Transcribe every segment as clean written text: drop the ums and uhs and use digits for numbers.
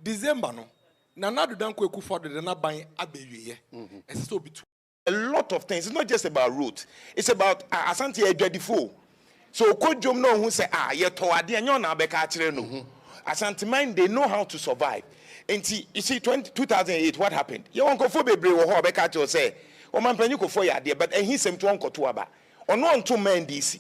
December no. Na do dan kweku for the na ban abewie. So be a lot of things. It's not just about roads. It's about Asante Edwadifo. So Kojom no who say ye to ade enyo na beka kire no. Asante mind they know how to survive. And you see 2008 what happened? You won't go for bebre wo ho beka kire say o man panyi ko for ya de but he sem to onkoto aba. Ono onto man DC.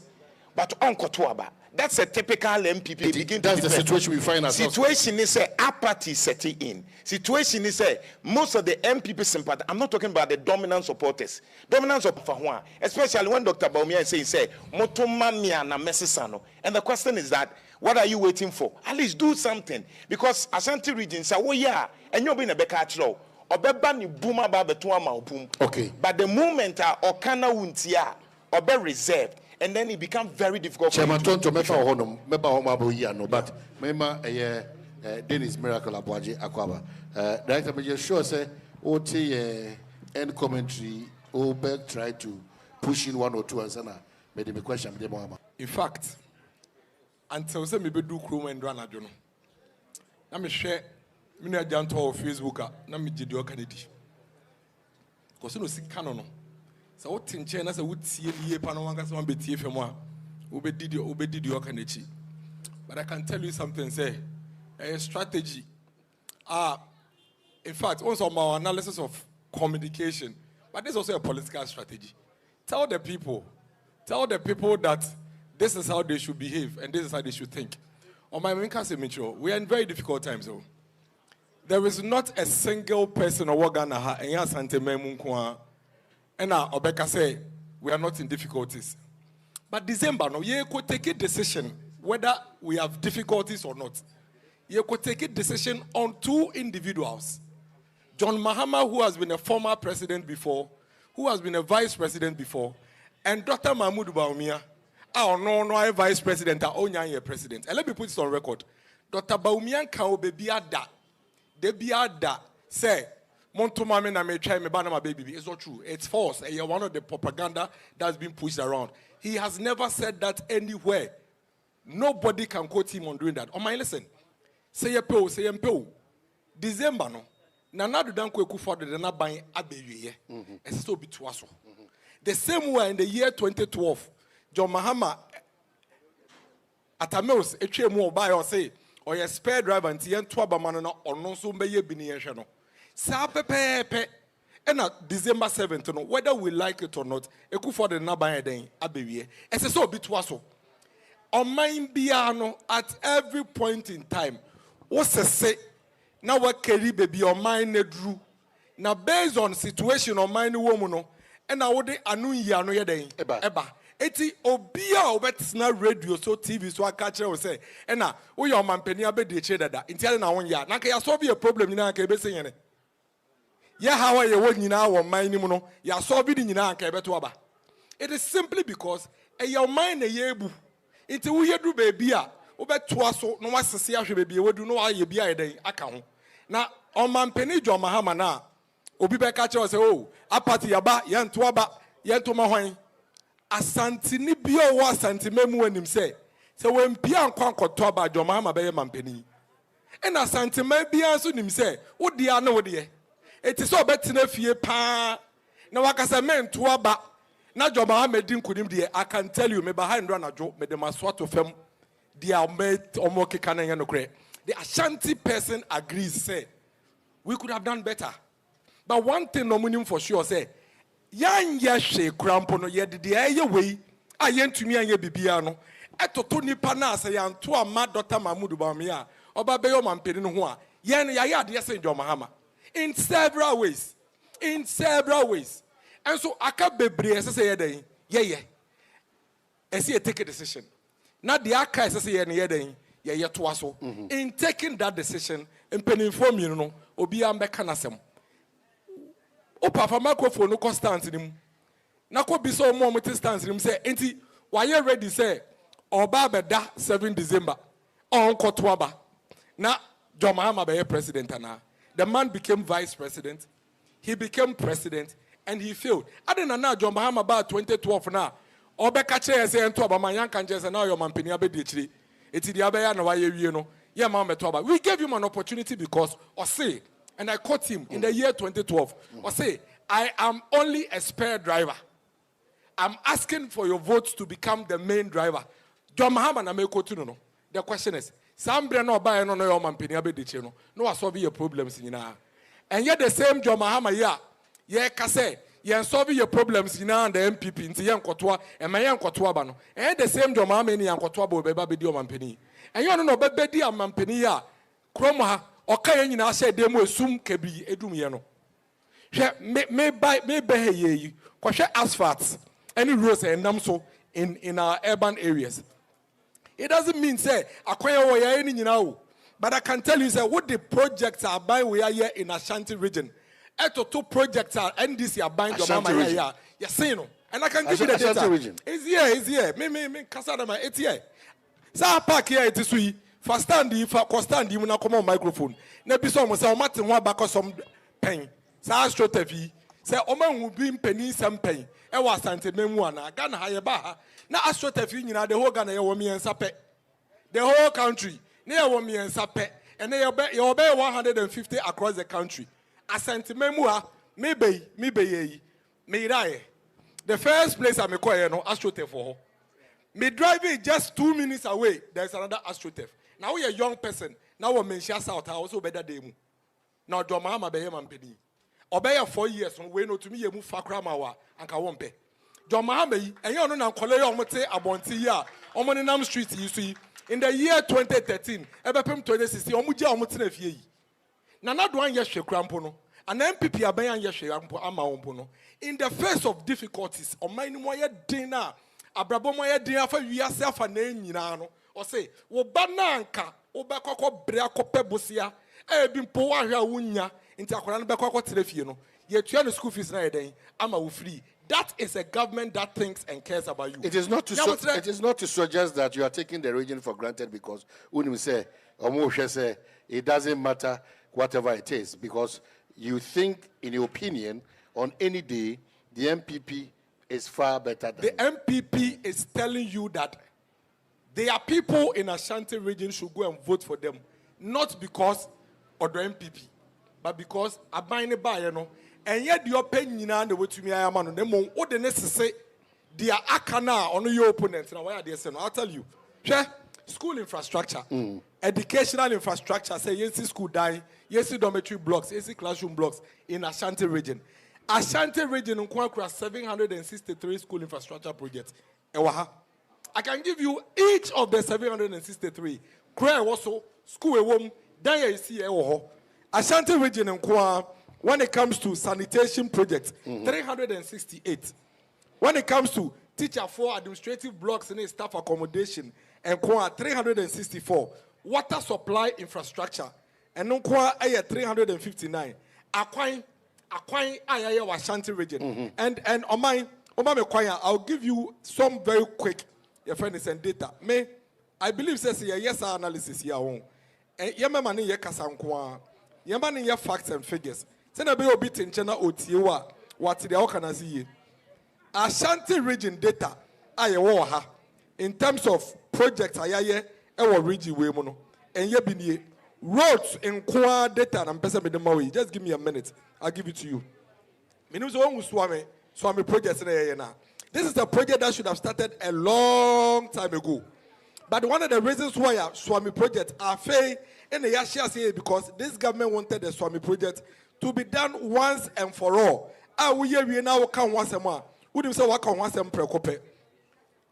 But onkoto aba. That's a typical MPP. That's the situation we find ourselves. Situation is a apathy setting in. Situation is a most of the MPP sympathy. I'm not talking about the dominant supporters. Dominant of Fahua, especially when Dr. Baumia is saying, "Motomamia na mesisano." And the question is that, what are you waiting for? At least do something, because Ashanti region say, "Oh yeah," and you're being a bekachro. Obebani booma ba betuama boom. Okay. But the moment Okana wuntia, obe reserved. And then it becomes very difficult. Chairman Tonto mefa honum meba homa aboyi no but mema Dennis Miracle Aboagye akwaba. Director me just sure say OT end commentary Obek try to push in one or two answer na me the question me mo. In fact, until say me be do krom and run adwo no. Na me share me na janto on Facebook na me gidi o kanedi. Ko se no sika no no. So what in China say would see a panawanga some betie from one obedidi your kanechi. But I can tell you something, say a strategy. In fact, also my analysis of communication, but this is also a political strategy. Tell the people that this is how they should behave and this is how they should think. On my main case, we are in very difficult times though. There is not a single person or Ghana and yes Sante and now Obeka say we are not in difficulties. But December, no, you could take a decision whether we have difficulties or not. You could take a decision on two individuals. John Mahama, who has been a former president before, who has been a vice president before, and Dr. Mahmoud Baumia, no vice president, or president. And let me put this on record. Dr. Baumia can be ada, say, Montomame na me try me ban my baby. It's not true. It's false. And you're one of the propaganda that's been pushed around. He has never said that anywhere. Nobody can quote him on doing that. Oh my, listen. Say a December no. Na do dan kweku for the na ban abewie. It's still be twaso. The same way in the year 2012, John Mahama Atamils etwe buy or say or a spare driver and yen to abamano no or no so be ye bini no. Sapepepe and December 7th, no, whether we like it or not, eku for the nabaya den abewie. Ese so bit waso. On mine biano at every point in time. What's say? Now what carry baby on mine drew. Now based on situation on mine woman, and I would anu yano yeden eba. Eti obia obetina radio so TV so I catch her say. And now we your man penny abe de che dada. Intiale na 1 year. Nanka ya solve a problem ni na ke be saying. Yeah, how are you working now on my nimuno? Ya so be the nina anka beto aba. It is simply because your mind a yebu. Into we do baby a obeto aso no wasese ahwe baby we do no aye bia eden aka ho. Na on man penny John Mahama na obi be ka che say oh apati yaba yento aba yento ma hwan. Asante ni bia wo asante memu anim say when pia nkwa nkoto aba John Mahama be ye man penny. And asante ma bia so nim say wo dia na wo de. It is so better if you pa. Now, like I said, men to aba. Now, John Mahama didn't couldn't be. I can tell you, me behind run a joke, me the maswat of them. They are made omoke canning no credit. The Ashanti person agrees, say, we could have done better. But one thing, no minimum for sure, say, yan yashe crampono yet the air way. I yent to me and ye bibiano. Eto Tony Panas, yan to a mad daughter Mahmoud Bamia, or Babayo man Pedinoa. Yan yaya, yes, John Mahama. In several ways. And so I can't be brave as I say, yeah. I see a take a decision. Not the archives as I say, yeah, to us. In taking that decision, and penny inform you know, Obiam Becanasem. Opa for microphone, no constant in him. Now could be so more stance in him say, Auntie, why you ready say, or Baba da 7 December, on Kotwaba. Now, John Mahama be president now. The man became vice president. He became president, and he failed. I didn't know John Mahama about 2012 now. Obeka che say ento abamanyan kan je say now your man peni abedichiri. Eti dia be ya na waye wie no. Yeah, Mama Toba. We gave him an opportunity because, or say, and I caught him in the year 2012, or say, I am only a spare driver. I'm asking for your votes to become the main driver. John Mahama na me kotu no. The question is, Sambre no buy no your man penny abediche no. No solve your problems in na. And yet the same John Mahama yeah kase, yeah solve your problems in na the MPP nti yan kotwa e ma yan kotwa ba no. And the same John Mahama ni yan kotwa ba beba bedi o man penny. And you no bedi am man penny ya. Krom ha oka yan nyina hye dem esum kabi edum ye no. Hwe me be ye kwhwe asphalt any roads and namso in our urban areas. It doesn't mean say akwaya wo ya any nyina. But I can tell you, say, what the projects are buying we are here in Ashanti region. Eto two projects are NDC are buying your mama here. You see, no, and I can give you the data. Region. It's here. Me, Kasada, it's here. Sa park here it is we. For standing, for standing, we na come on microphone. Ne be some say, Martin one back some pen. Sa astro TV. Say, Oman will be penny some pen. E was Asante Memuana. Ghana higher bar. Na astro TV, you know, the whole Ghana, you me and Sape. The whole country. Near 1 million sape, and they obey 150 across the country. Asante Memua, maybe, the first place I'm acquiring no AstroTurf for. Me driving just 2 minutes away, there's another AstroTurf. Now we a young person, now we mention South also better demu. Now Jomama be man penny. Obey 4 years, we know to me you move Fakramawa and Kawompe. Jomama, and you know now Koleo Mote Abonti ya, Omoninam Street, you see. In the year 2013, ebepem 2016, omuja omutina fie. Na na do an yehwe krampo no. An MPP aban yehwe krampo ama ompo no. In the face of difficulties, oman ni mo ye din na abrabo mo ye din afa wiase afa na nyina no. O say, wo ba na anka, wo be kokko bre akopɛ bosia, e bi mpo wa hwa wunya, nti akora no be kokko tere fie no. Ye tua no school fees na ye den, ama wo free. That is a government that thinks and cares about you. It is not to suggest that you are taking the region for granted because when we say, it doesn't matter whatever it is because you think, in your opinion, on any day, the MPP is far better than... The MPP is telling you that there are people in Ashanti region should go and vote for them, not because of the MPP, but because Abine Bayano. And yet the open yina the way to me I am on them what the necessary they are akana on your opponents. Now why are they saying? I'll tell you. School infrastructure, educational infrastructure, say yes school die, yes dormitory blocks, yes classroom blocks in Ashanti region. Ashanti region in Kwankra 763 school infrastructure projects. I can give you each of the 763. Kra also school home, then you see Ashanti region in Kwa. When it comes to sanitation projects, 368. When it comes to teacher for administrative blocks and staff accommodation, and 364. Water supply infrastructure, and 359. Aquine Ashanti region. And on my I'll give you some very quick friends and data. I believe says yes analysis here. And Yamani Yakasankwa, Yamani facts and figures. Sena be obi tenchena otiewa wati de okanazi Ashanti region data aye wo ha in terms of projects ayaye e wo region we mu no enye binie roads in kwa data na mpesa me de mawe just give me a minute I'll give it to you menim so won swami projects na ye na this is a project that should have started a long time ago but one of the reasons why Swami project are fail in the Yashia say because this government wanted the Swami project to be done once and for all. We now can once a month. We say what can once and precope.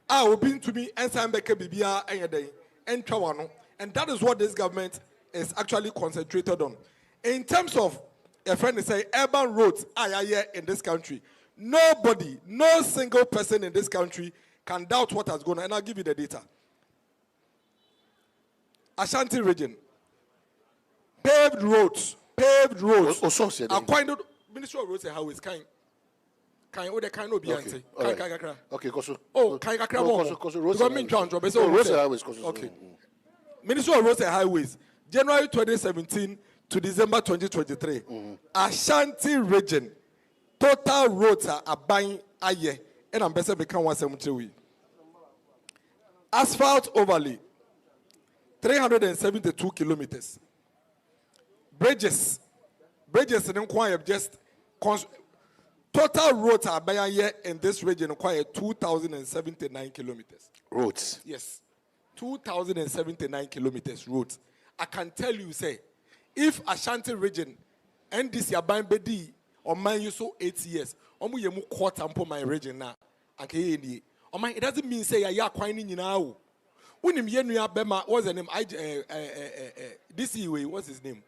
Will be to me and Sambeke Bibia and day and Trawano. And that is what this government is actually concentrated on. In terms of a friend say urban roads in this country, nobody, no single person in this country can doubt what has gone on. And I'll give you the data. Ashanti region, paved roads. Acquired Ministry of Roads and Highways. Kind of be answered. Okay, okay. Ministry of Roads and Highways, January 2017 to December 2023. Ashanti region, total roads are buying a year, and I'm better become 173. Asphalt overlay, 372 kilometers. Bridges in Nkwaya just total roads are by year in this region require 2,079 kilometers. Roads. Yes, 2,079 kilometers roads. I can tell you, say, if Ashanti region and this Yaban Bedi or mine you so 8 years, yemu quarter ampo my region now. It doesn't mean say ya quine in now. When him yenu bema what's the name? This way, what's his name?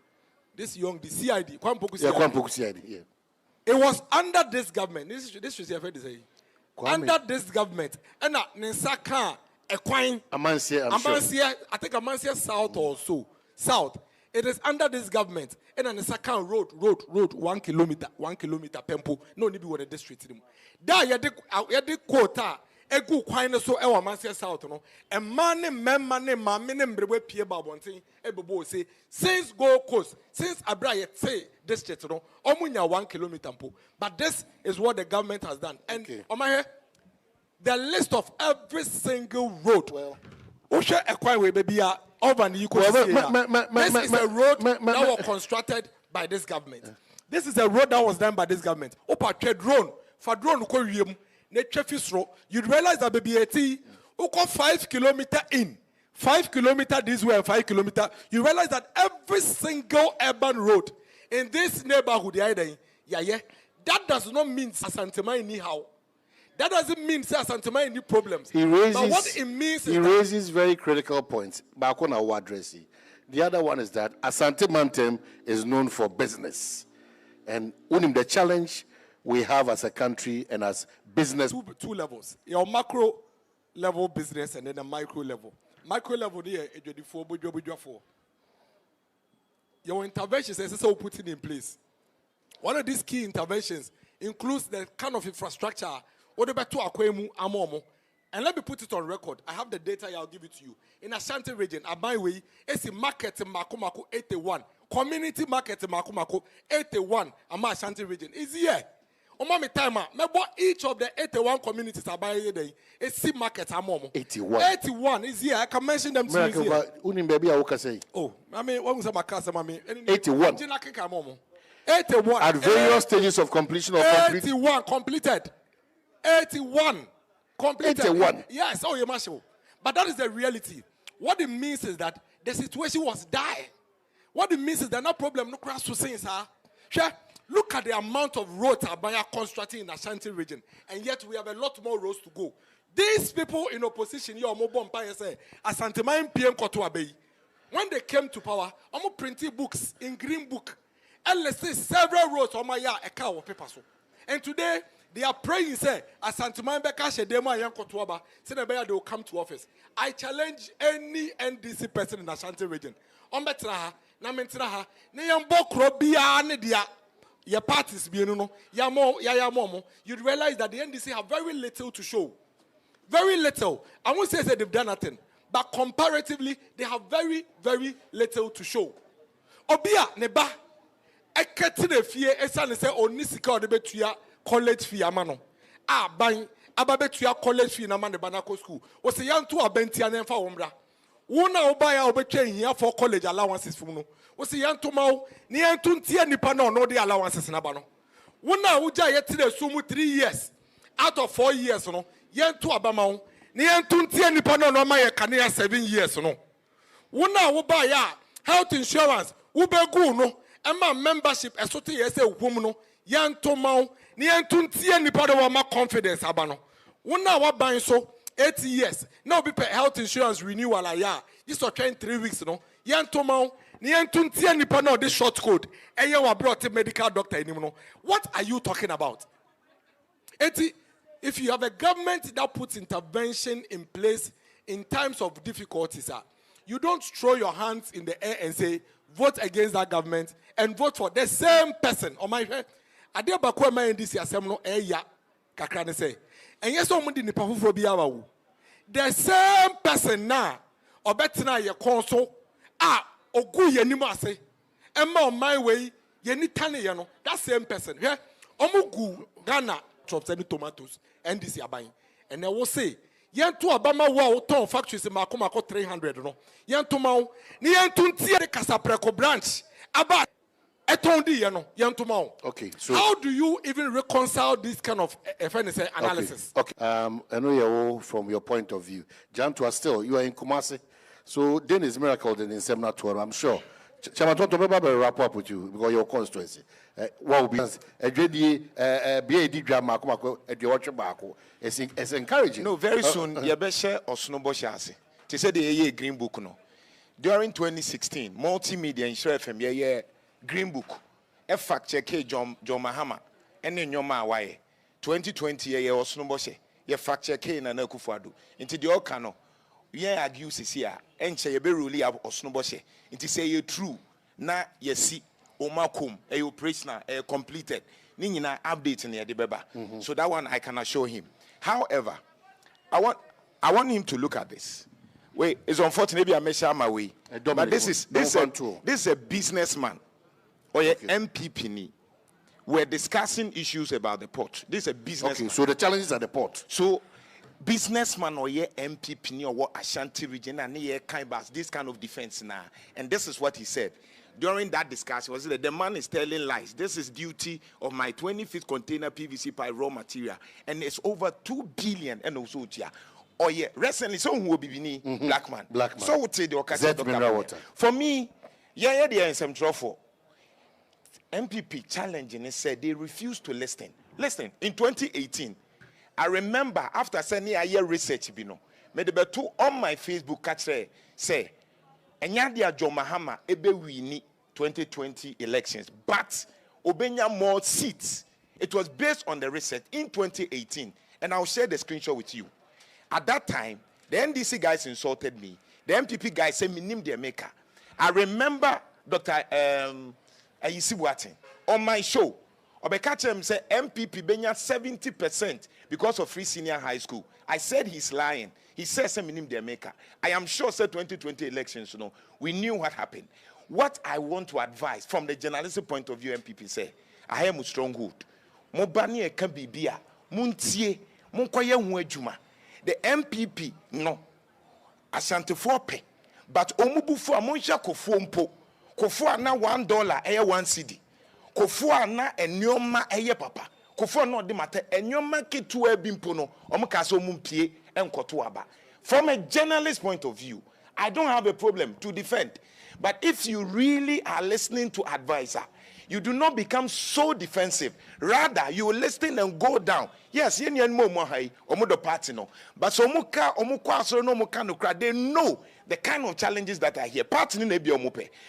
This young the CID. Kwampoku CID. Yeah. It was under this government. This was your say. Under this government, and Ninsaka Equine Amansia, I think Amansia South or so. South. It is under this government. And on the second road 1 kilometer, pempo. No need to be the district. There you had quota. A good quine so our Amansia South. No, and money, brewe Pierre Babonting, Ebo say, since Go Coast, since Abraya say district, no, Omunya 1 kilometer. But this is what the government has done. And on my head, the list of every single road. Well, Osha Equine baby over the This is a road that was constructed by this government. This is a road that was done by this government. Opa drone for drone you'd realize that baby at 5 kilometers in, 5 kilometers this way and 5 kilometers. You realize that every single urban road in this neighborhood, that does not mean Asantema anyhow. That doesn't mean Asantema any problems. He raises, but what it means he raises very critical points. Bakona will address it. The other one is that Asante Mantem is known for business. And the challenge we have as a country and as business. Two levels. Your macro level business and then a micro level. Micro level there, your interventions is also putting in place. One of these key interventions includes the kind of infrastructure. And let me put it on record. I have the data, I'll give it to you. In Ashanti region, Aboagye, it's a market in Makumako 81. Community market in Makumako 81. Ashanti region. Is here. Each of the 81 communities Aboagye it's market 81. 81 is here. I can mention them to you. Oh, I mean, what was my customer? 81. 81. At various stages of completion or 81 completed. 81 completed. 81. Yes, oh, you must show. But that is the reality. What it means is that the situation was dire. What it means is that no problem, no crash to say, sir. Look at the amount of roads Abaya constructing in the Ashanti region, and yet we have a lot more roads to go. These people in opposition, your mobile empire say, Asante Maim PM Koto Abeyi. When they came to power, I'm printing books in green book, and let's say several roads on my a car of paper. And today they are praying, say, Asante Maim Beka Shedema Yan Koto Aba, say they will come to office. I challenge any NDC person in the Ashanti region. Ombetraha, na mentraha, ne yambo krobia ne dia. Your parties, you'd realize that the NDC have very little to show. Very little. I won't say that they've done nothing, but comparatively, they have very, very little to show. Obia, neba, eketine fie, esane se onisika odebetuya college fee amano. Bang, ababetuya college fee na mane banako school. Ose yantu abenti anemfa omra. Una obaya obeche here for college allowances funo. Wasi yantu mau ni yantu ntia nipa no the allowances na bano. Una uja yetire sumu 3 years out of 4 years no yantu abamau ni yantu ntia nipa no ma ye kane 7 years no. Una ubaya health insurance ubegu no ema membership esote yese uhum no yantu mau ni yantu ntia nipa no ma confidence abano. Una waban so 8 years. Now be pay health insurance renewal ya. This was 3 weeks, no. Yantomau, niyantuntia nipa no this short code. Eye wa brought a medical doctor anymore. What are you talking about? If you have a government that puts intervention in place in times of difficulties, you don't throw your hands in the air and say, vote against that government and vote for the same person. On my head, Adia Bakwa ma NDC assembly ya kakrane say. And yes, somebody nipa fufuro biya the same person now, or better now, your console, ogu ye ni mo ase, emma on my way, ye ni tane ye no, that same person, yeah, omugu Ghana chops any tomatoes, and this ya buying, and I will say, yen to abama wo ton factories mako 300 no yen to ma ni yen to ntie de Kasapreko branch aba eton di no yen to ma. Okay, so how do you even reconcile this kind of analysis? Okay. I know you're from your point of view. Jantua, still you are in Kumasi, so Dennis Miracle in Semna Tour, I'm sure. Chamatonto will wrap up with you because your constituency. What will be a BAD drama? It's encouraging. No, very soon. Yabeshe or Snowboshasi. They said the Green Book. No, during 2016, multimedia in Share FM, yeah, Green Book. A fact check John Mahama, and then your Mawaye. 2020, yeah, or Snowboshe. Ye fact check in an Ekufadu. Into the Okano. Yeah, argue here, and say a beruli or Snowboshe. Into say you true. Na ye see Omakum, a operation completed. Nina update in the Beba. So that one I can assure him. However, I want him to look at this. Wait, it's unfortunate maybe I may share my way. But this is a businessman or a MPP ni. We're discussing issues about the port. This is a businessman. Okay, so the challenges at the port. So businessman or ye MPP ni or what Ashanti region and ye kind of this kind of defense now. And this is what he said. During that discussion, was it the man is telling lies? This is duty of my 25th container PVC pipe raw material, and it's over 2 billion. And also, oh yeah, recently, so who will be black man. So would say the water. For me, yeah, there is some trouble. MPP challenging and said they refused to listen. Listen, in 2018, I remember after sending a year research, made the two on my Facebook catch say. Enyadia John Mahama ebe wini 2020 elections, but Obenya more seats. It was based on the research in 2018, and I'll share the screenshot with you. At that time, the NDC guys insulted me. The MPP guys said me name their maker. I remember Dr. Ayisi Watin on my show. Obekachem said MPP benya 70% because of free senior high school. I said he's lying. He says me name their maker. I am sure said 2020 elections, we knew what happened. What I want to advise from the journalistic point of view, MPP say, I am a stronghold. Mobani can be beer, muntie, munkoye huejuma. The MPP, no. Asante fope. But omubu for amoncha kofompo. Kofo na $1, eye 1 cedi. Kofo na enyoma eye papa. Kofo no de mate enyoma ketu ebimpo no. Omukase omumpie enkoto aba. From a journalist point of view, I don't have a problem to defend. But if you really are listening to advisor, you do not become so defensive. Rather, you will listen and go down. Yes, they know. But they know the kind of challenges that are here.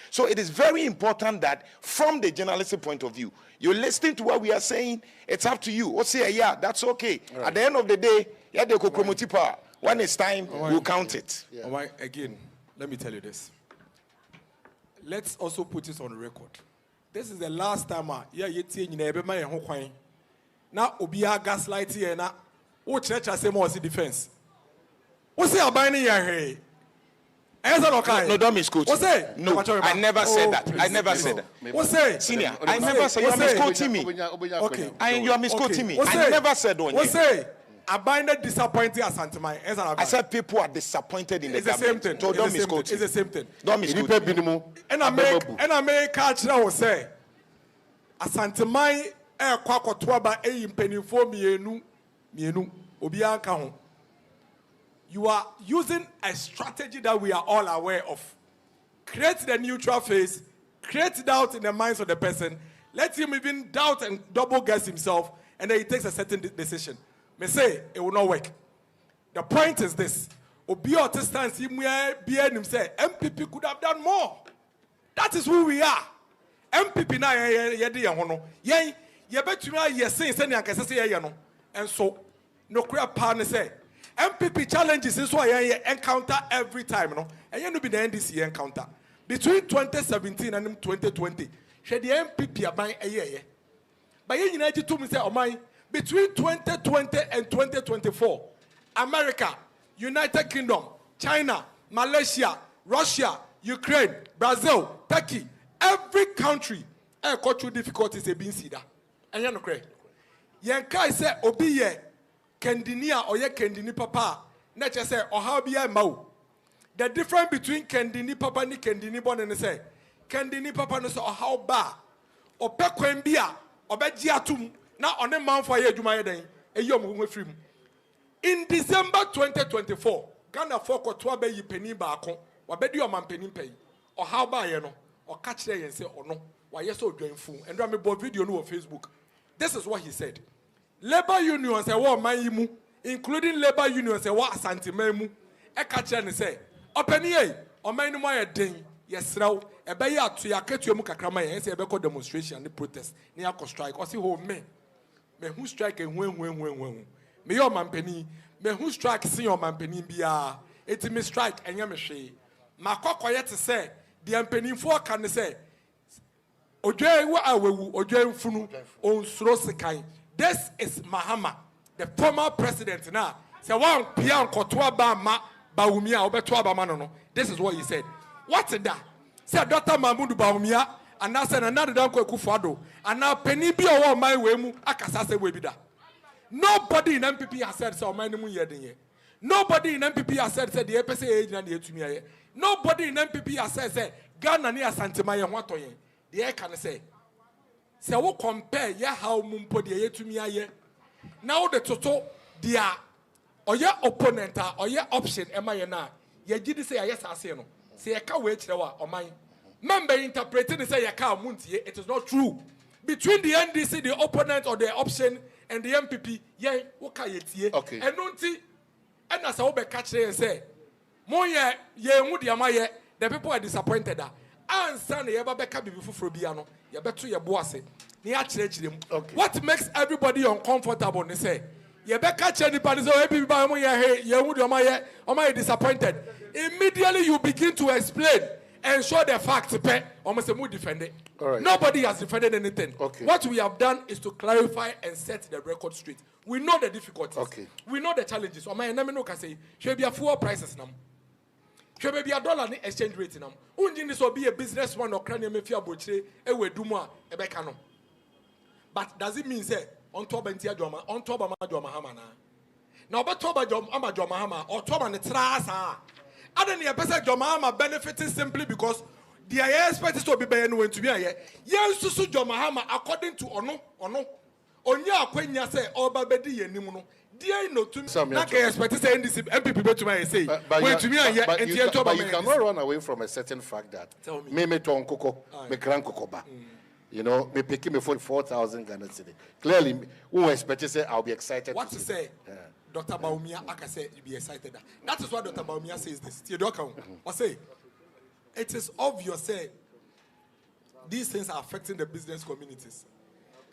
So it is very important that from the journalistic point of view, you listen to what we are saying. It's up to you. Or say, yeah, that's okay. Right. At the end of the day, when it's time, we'll count it. Yeah. Right, again, let me tell you this. Let's also put this on record. This is the last time now Obia gaslight here now. What church I say more defense? What's the abiding here? No, don't misquote. What's that? No, I never said that. I never said that. What's that? Senior, I never said. You are misquoting me. Okay. You are misquoting me. I never said one. What's that? Abided disappointed as Santimai. I said people are disappointed in the government. Same thing. So don't misquote. It's the same thing. Don't misquote. And I make culture will say, Asantemai air quack twaba a penny for mienu obianka. You are using a strategy that we are all aware of. Create the neutral face, create doubt in the minds of the person, let him even doubt and double guess himself, and then he takes a certain decision. May say it will not work. The point is this: Obio stance him where BN say MPP could have done more. That is who we are. MPP na yedi yahono. Yen ye betuma ye say send yankese say ye no. And so no clear partner say MPP challenges is why ye encounter every time no. And you no be the NDC encounter. Between 2017 and 2020, she the MPP aban eye. But ye nyina to me say oman between 2020 and 2024, America, United Kingdom, China, Malaysia, Russia, Ukraine, Brazil, Turkey, every country have got through difficulties being seen. And you know, Yankai said, Obi ye Kendinia or ye Kendini Papa, Nature say, or how be I mau. The difference between Kendini Papa and Kendini Bon and say, Kendini Papa no so how ba or Pequembia or Bejiatum now on a month for a Jumaya day, a young free. In December 2024, Ghana folk or Twabe yi penny bako, or bedi your man penny pay, or how ba you know, or catch there and say, oh no, why you so joyful, and run me both video no on Facebook. This is what he said. Labor unions say, what my imu, including labor unions say, what santimemu, a catcher and say, open ye, or my no more ding, yes, now, a bay out to your cat your mukakrama and say, a demonstration, the protest, near strike, or see who me who strike and when. Me your man penny, me who strike see your man penny bia. It me strike and yamashe. Ma quiet to say, the penny for can say, Oje wa awewu, Oje funu, on srosekai. This is Mahama, the former president now. Say one pian kotwa ba ma baumia obetwa ba manono. This is what he said. What's that? Say Dr. Mahmoud Baumia, and now said another danko kufado, and now penny be a my wemu akasase webida. Nobody in MPP has said so. Nobody in MPP has said the EPC agent and the Etumia. Nobody in MPP has said Ghana near Santimaya Watoye. The air can say. So we compare ya how mumpo the Etumia. Now the total dia or your opponent or your option Emayana. Ye did say yes, I say no. Say a cow wait or mine. Member interpreting and say a cow muntie. It is not true. Between the NDC, the opponent or the option and the MPP, yeah, what can you see? Okay. And don't see, and as I will catch there and say, Moya, ye, Mudiamaya, the people are disappointed. And son, you ever back up before Biano, you better your boss. Okay. What makes everybody uncomfortable? They say, you better catch anybody, so everybody, you Mudiamaya, or my disappointed. Immediately you begin to explain and show the facts, almost a mood defended. Right. Nobody has defended anything. Okay. What we have done is to clarify and set the record straight. We know the difficulties. Okay. We know the challenges. My enemy can say, should be a fuel prices now. Should be a dollar exchange rate now. This will be a businessman or cranium if you are butcher, a way do more, a becano. But does it mean say on top and Tiajoma, on top of Majoma? Now, but top of Amajoma or top and the trasa. Other than the Jomahama benefiting simply because the expect to be being to be a yes to Jomahama according to Ono. Onya Quenya say, oh, Babedi and Nimuno. Dear no to me, I expect to say this MPP to my say, wait to me, and you cannot run away from a certain fact that me ton coco, me crank cocoba. You know, me picking me 44,000 Ghana city. Clearly, who expect to say I'll be excited. What to say? Dr. Baumia, I can say you be excited. That is why Dr. Baumia says this. I say, it is obvious say these things are affecting the business communities.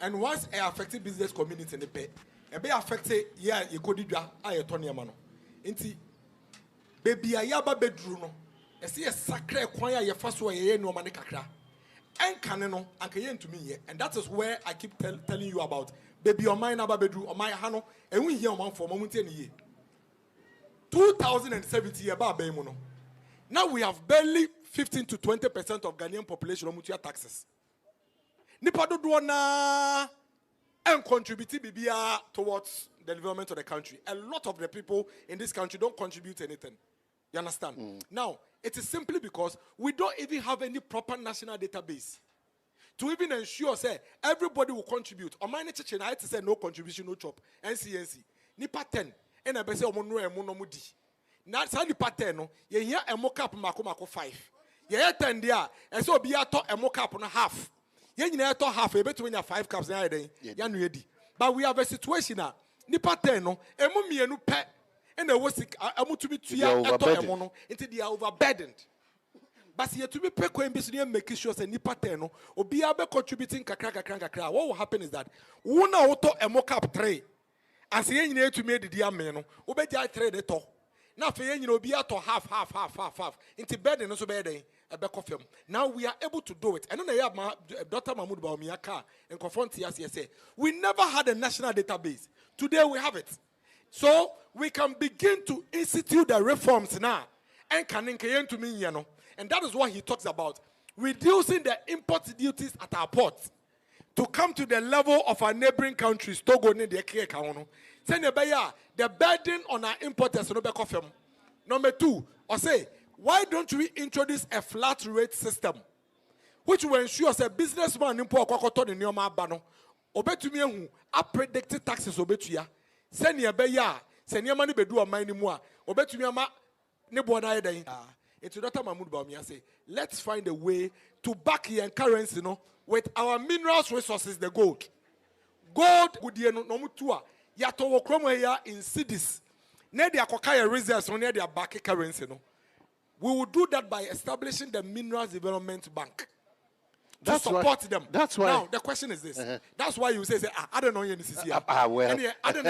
And once they affect business community in the pay, it be affected, yeah, you go to the Tony Amano. Inti, baby, I yaba bedroom. I see a sacred choir, your first way, no money kakra. And caneno, and kayen to me, and that is where I keep telling you about. Baby, on my number bedroom, on my hano, and we hear one for moment in a year. 2070 about Bemono. Now we have barely 15 to 20% of Ghanaian population on mutual taxes. Nipado duana and contribute BBR towards the development of the country. A lot of the people in this country don't contribute anything. You understand? Now, it is simply because we don't even have any proper national database to even ensure, say, everybody will contribute. On my nature, I had to say no contribution, no chop. NCNC. Nipa 10. And I say, Omono and Monomudi. Now, it's Nipa 10. No, you hear a mock-up Mako 5. You hear 10 there. And so be a mock-up on a half. You hear half, a bit when you have 5 cups. But we have a situation now. Nipa 10. No, and Mummy and pet. And I was sick. I want to be too young. Until they are overburdened. But you to be paying business making sure that nipa teno or be able contributing kakra. What will happen is that one auto a mock-up tray. And say you need to make the diamano. Obey the trade at all. Now for you know be out to half. Into bed and also bed a back of him. Now we are able to do it. And then I have my Dr. Mahmoud Baumia and confront say we never had a national database. Today we have it. So we can begin to institute the reforms now. And can to me, you know. And that is what he talks about. Reducing the import duties at our ports. to come to the level of our neighboring countries, Togo, the burden on our importers. Number two, I say, why don't we introduce a flat rate system, which will ensure a businessman import kokoto in your mabano, obetumi a predicted taxes obetuya, send your beya, send your money bedu a mining more, obetumi ma nebona eden. It's Dr. Mahmoud Bawumia say, let's find a way to back your currency, with our minerals resources, the gold. Gold would be no mutua. Yato wokromo here in cities. Near their Kokaya reserves, near their back currency. We will do that by establishing the Minerals Development Bank. To support them. That's why. Now, the question is this. That's why you say, I don't know this is here. Well. I don't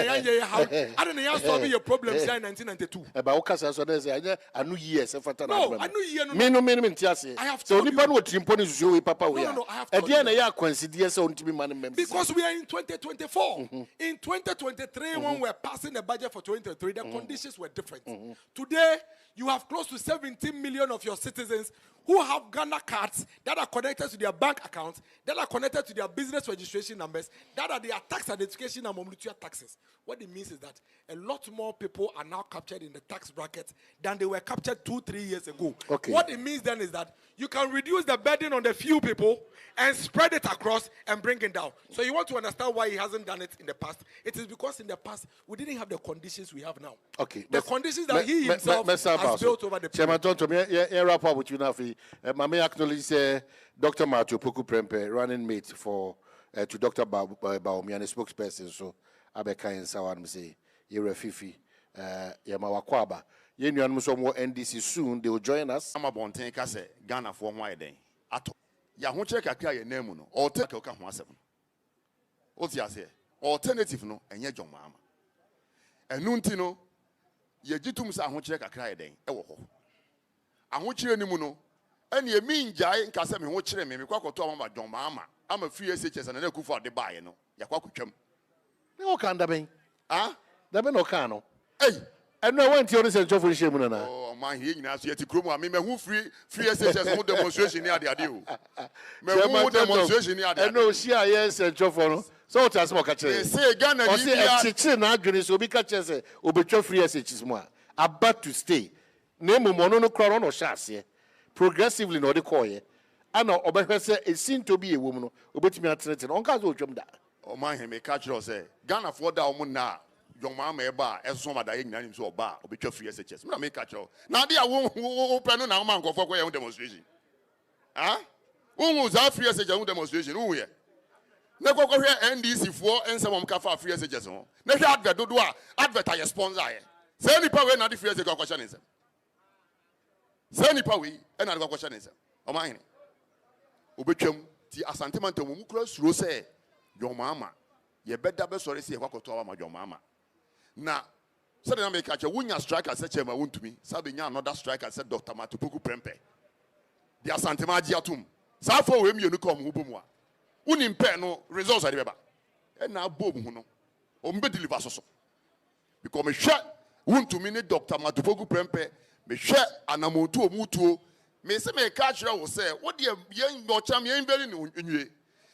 know solving your problems here in 1992. I knew years. No, I knew years. I have to. No, I have to. Because we are in 2024. In 2023, when we're passing the budget for 2023, the conditions were different. Today, you have close to 17 million of your citizens who have Ghana cards that are connected to their bank accounts, that are connected to their business registration numbers, that are their tax identification and mobility taxes. What it means is that a lot more people are now captured in the tax bracket than they were captured 2-3 years ago. Okay. What it means then is that you can reduce the burden on the few people and spread it across and bring it down. So you want to understand why he hasn't done it in the past. It is because in the past, we didn't have the conditions we have now. Okay. The conditions that he himself has built over the Chairman Tonto, may wrap up with you now. May I acknowledge Dr. Matthew Poku Prempe, running mate for to Dr. Bawumia, and a spokesperson. So, Abeka and Sawan say, you're Fifi, Yamawakwaba. You know, some more NDC soon, they will join us. I'm a bonten kase Ghana for one day. Ato. Ya ho check akra ye name no. Or take oka ho asem. What you say? Alternative no enye John Mahama. Enu nti no ye gitum sa ho check akra ye den e wo ho. Ahokyere ni mu no ene ye minjae nkasa me ho kyere me kwakoto ama John Mahama ama free SHS na Akufo ade baaye no yakwakotwam. Me o kan da ben. Ah? Da ben o kan no. Hey, and no one to say for shame na. oh man, he nyina so yeti kromo me who free SHS ho demonstration ni ade o. Me who demonstration ni ade. And no share yes for no. So what as mo ka kire. Say Ghana ni bia na adwene so bi ka kire say obetwa free SHS mo a about to stay. Name mono no kro no hye progressively no de call ye ana obehwe say e seem to be a woman no obetumi atrete no onka so otwam da o man he me catch us say Ghana for da omo na John Mahama e ba eso ma da ye nyina nim so oba obetwa free SHS me na me catch us na de a wo pe no na o man nkofo ko ye demonstration ah wo za free SHS demonstration wo ye na kokko hwe NDC fo ensem om ka fa free SHS ho na hwe advert dodo a advert a sponsor ye say nipa we na de free SHS ko kwasha nsem say nipa we e na de kwasha nsem o man he obetwam ti asantemantam mu kura suro say John Mahama ye beda be sori say kwakoto ama John Mahama na say na make acha wunya striker say chairman wontumi sabe nya another striker say Dr. Matupoku Prempe di asantema agi atum sa fo we mienu kom hu bomu a unim pe no results ade beba e na bom hu no o mbe deliver so because me hwe wontumi ni Dr. Matupoku Prempe me hwe anamontu omutuo me se me ka kire wo say wo de yen no cham yen very ni nwie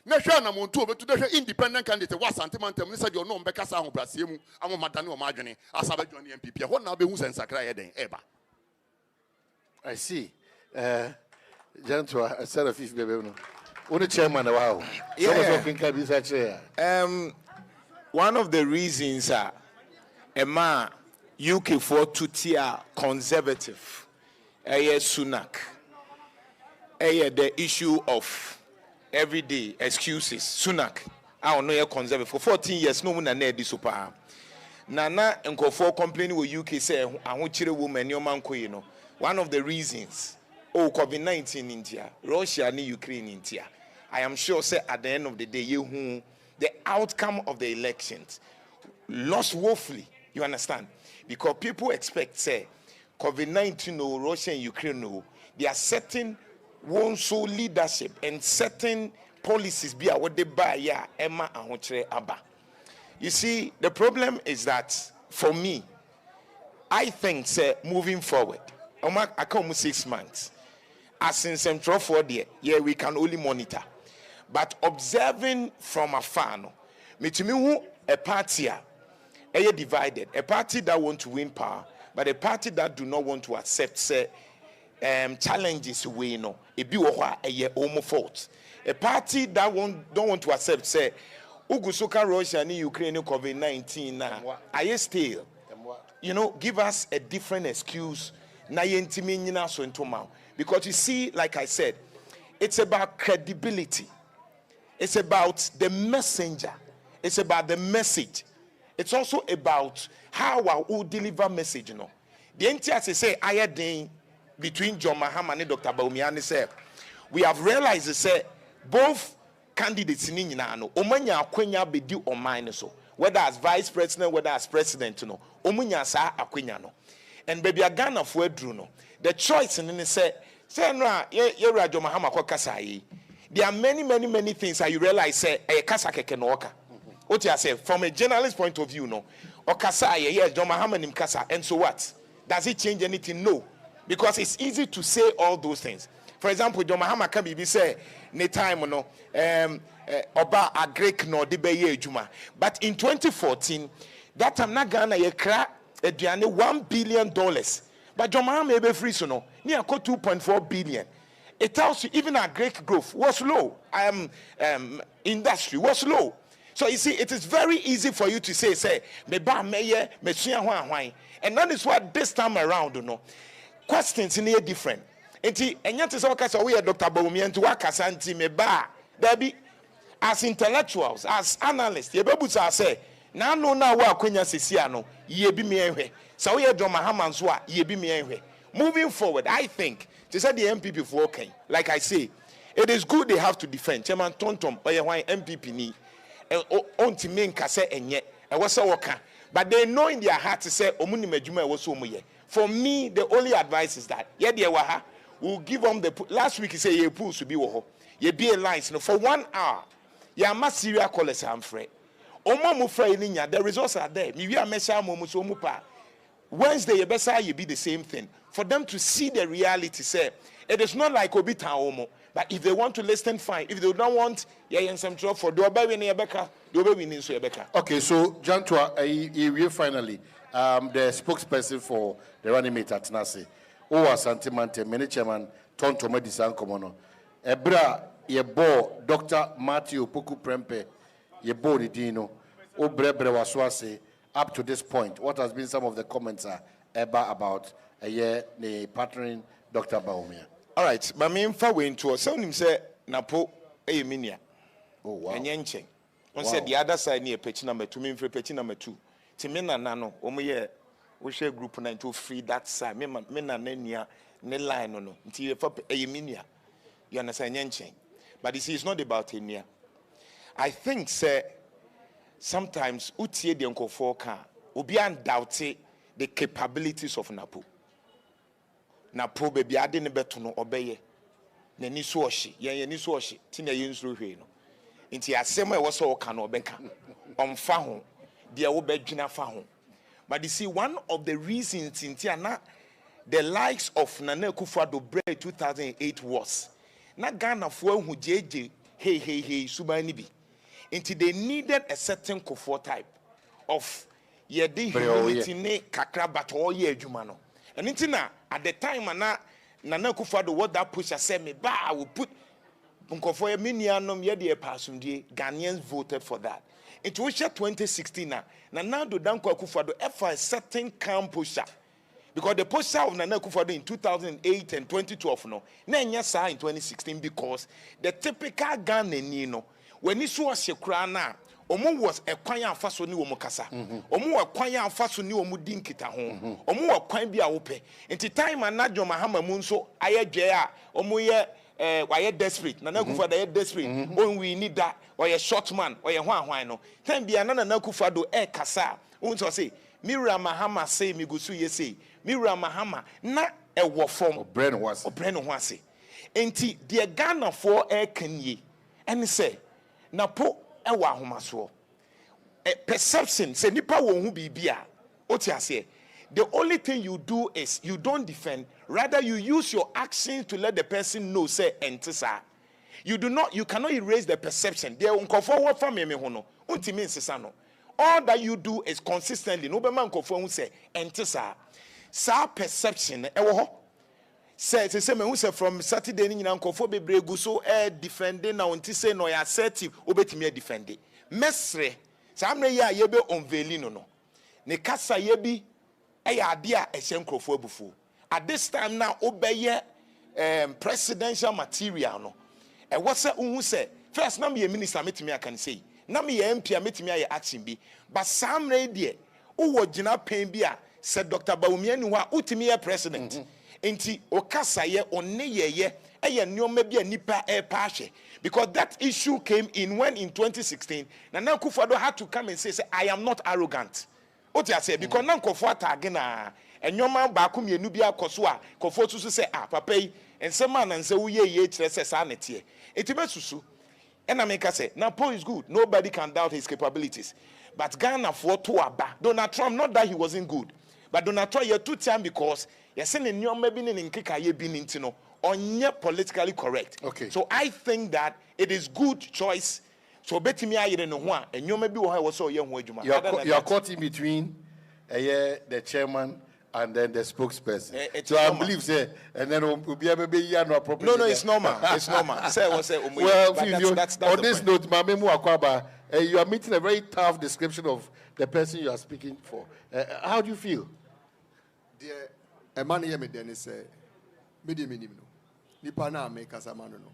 na hwe na montu obetu de hwe independent candidate wa santemantam ni se de no mbeka sa ho brasie mu amomadane o madwene asaba dwone MPP ho na be hu sensakra ye den eba. I see. Gentleman, I said a fifth baby no. Only chairman wow. One of the reasons a man UK for to tier conservative Sunak the issue of everyday excuses. Sunak, I don't know you're conservative for 14 years. No one na this super. Nana and for complaining with UK say I want chire woman your man you know. One of the reasons COVID-19 in India, Russia and Ukraine in India. I am sure say at the end of the day you the outcome of the elections lost woefully. You understand? Because people expect say COVID-19 no Russia and Ukraine no there are certain one so leadership and certain policies be what they buy ya Emma and Abba. You see, the problem is that for me, I think say moving forward, I come 6 months. As in Central for there, yeah, we can only monitor. But observing from afar, no, metumi hu a party a divided, a party that want to win power, but a party that do not want to accept say challenges we no e bi wo ho a omo fault. A party that don't want to accept say ugusuka Russia ni Ukraine COVID-19 na aye still, you know, give us a different excuse na yentimi nyina so ntoma. Because you see, like I said, it's about credibility. It's about the messenger. It's about the message. It's also about how I will deliver message, you know. The entire say I day between John Mahama and Dr. Bawumia say we have realized say both candidates in Inano, Omanya Akwenya be due on mine so whether as vice president, whether as president, you know, Omunya sa Akwenya no. And baby a Ghana for Druno. The choice in say no John Mahama ko kasai. There are many things that you realize say a kasa keke no oka. What you say from a journalist point of view, no. Okasa yes, John Mahama nim kasa, and so what? Does it change anything? No. Because it's easy to say all those things. For example, John Mahama can be say ne time no oba a Greek no de beye ejuma. But in 2014, that time na Ghana ye kra eduane $1 billion. But John Mahama be free so no. Near 2.4 billion. It tells you even our Greek growth was low. Industry was low. So you see, it is very easy for you to say, me ba meye, me suya hwan. And that is what this time around, you know, questions in here different. Enti enya te say okasa we Dr. Bawumia nti wakasa nti me ba dabi as intellectuals, as analysts, ye bebusa say na no na wa akwenya sesia no ye bi me ehwe. So we John Mahama nso a ye bi me ehwe. Moving forward, I think they said the MPP for okay. Like I say, it is good they have to defend. Chairman Tontom, oye why MPP ni on to mean kase enye. I was so okay. But they know in their heart to say omuni medjuma was so muye. For me, the only advice is that we'll give them the last week he said ye pools to be woho. Ye be a lines no for 1 hour. Ya ma serial callers am free. Omo mu free ninya, the results are there. Mi wi amesha mo so mu pa. Wednesday ye besa ye be the same thing. For them to see the reality, say it is not like Obi Omo. But if they want to listen, fine. If they don't want, yeah, some trouble for do obey win Yebeka, do obey win so Yebeka. Okay, so Jantua, finally, the spokesperson for the running mate at Nasi, Owa Santimante, many chairman, Tonto Medisan Komono, Ebra, Yebo, Dr. Matthew Puku Prempe, Yebo Dino, Obre Brewaswase, up to this point, what has been some of the comments about a year partnering Dr. Bawumia? All right, but me infa we into some him say napo minia. Oh wow. Enyenchen. On said the other side near page number 2, me free page number 2. Timena nano, omo we share group 9 to free that side. Me na nenia ne line no. Nti for minia. You understand enyenchen. But this is not about enia. I think say sometimes utie de nkofo ka obi doubt the capabilities of Napo. Napo baby ade ne beto no obeye na ni so ohye ye ni so ohye ti na ye nsuro hwe no nti asem e wo so ka no obeka omfa ho de wo bedwina fa ho. But you see, one of the reasons in Tiana the likes of Nana Akufo-Addo 2008 was na Ghana fo hu jeje hey subani bi nti they needed a certain Akufo type of ye de humility ne kakra but all ye adwuma no. And at the time, Nana Akufo-Addo what that push I said me ba I will put Nkofo Eminianom ye de passum die Ghanaians voted for that. It was 2016 Nana Danko Akufo-Addo for a certain camp pusher. Because the pusher of Nana Akufo-Addo in 2008 and 2012 no na nya sa in 2016 because the typical Ghanaian no when he saw Shekra na omo was a kwan afaso ni omo kasa omo wa kwan afaso ni omo dinkita ho omo wa kwan bi a wo pe enti time na John Mahama mu nso aye dwe a omo ye waye desperate Nana Akufo-Addo ye desperate we need that or a short man or a hwan no time bi na Nana Akufo-Addo kasa unso say Mira Mahama say mi gusu ye say Mira Mahama na e wo form Obreno ho ase enti de Ghana for kan yi ene say na po ewa ahomaso perception say nipa wo hu bibia otiase. The only thing you do is you don't defend, rather you use your actions to let the person know say entisa. You cannot erase the perception. There unkofo from me hono. Untimi nsesa. All that you do is consistently. No be man unkofo who say entisa. Sa perception say me who say from Saturday ni unkofo bebre gu so defending na unti say no ya assertive obetimi defend. Mesre sa amre ya yebe unveiling no. Ne kasa yebi ade a ehye nkrofo abufu. At this time now obeye presidential material no. And what's that? Who say first? Now me a minister metimi I can say. Now me a MP metimi I action be. But some radio who was jina pain be said Dr. Bawumia ni wa utimi president. Enti okasa ye onne ye nyoma bi nipa pashe because that issue came in when in 2016 Nana Akufo-Addo had to come and say I am not arrogant. What you say because Nana Akufo-Addo na nyoma ba ku mienu bi akoso a kofo susu say papa yi ensema na nse wo ye kire say sa netie etibe susu ena make say now Paul is good, nobody can doubt his capabilities, but Ghana for to aba Donald Trump, not that he wasn't good, but Donald Trump you too time because you say ne nyoma bi ne nkeka ye bi ntino onye politically correct. Okay, so I think that it is good choice. So betimi ayire no ho a nyoma bi wo ha wo so ye ho adwuma. You are caught in between the chairman and then the spokesperson. So I believe, say, and then we'll be able to be no problem. No, it's normal. It's normal. Well, that's on this note, Mamemu Akwaba, you are meeting a very tough description of the person you are speaking for. How do you feel? Dear, a man here, me say, minimum. Nipa na make us a man no,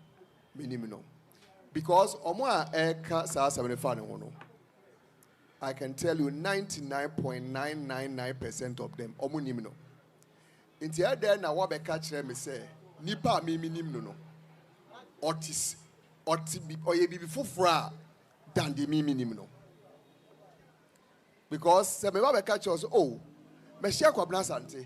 minimum. Because Omwa eka sa 75 no. I can tell you 99.999% of them omunimno. Inti there na wa be catch them say nipa me minimno no. Otis oye bibi fufura than the minimno. Because se me wa be catch us oh me share kwabna sante.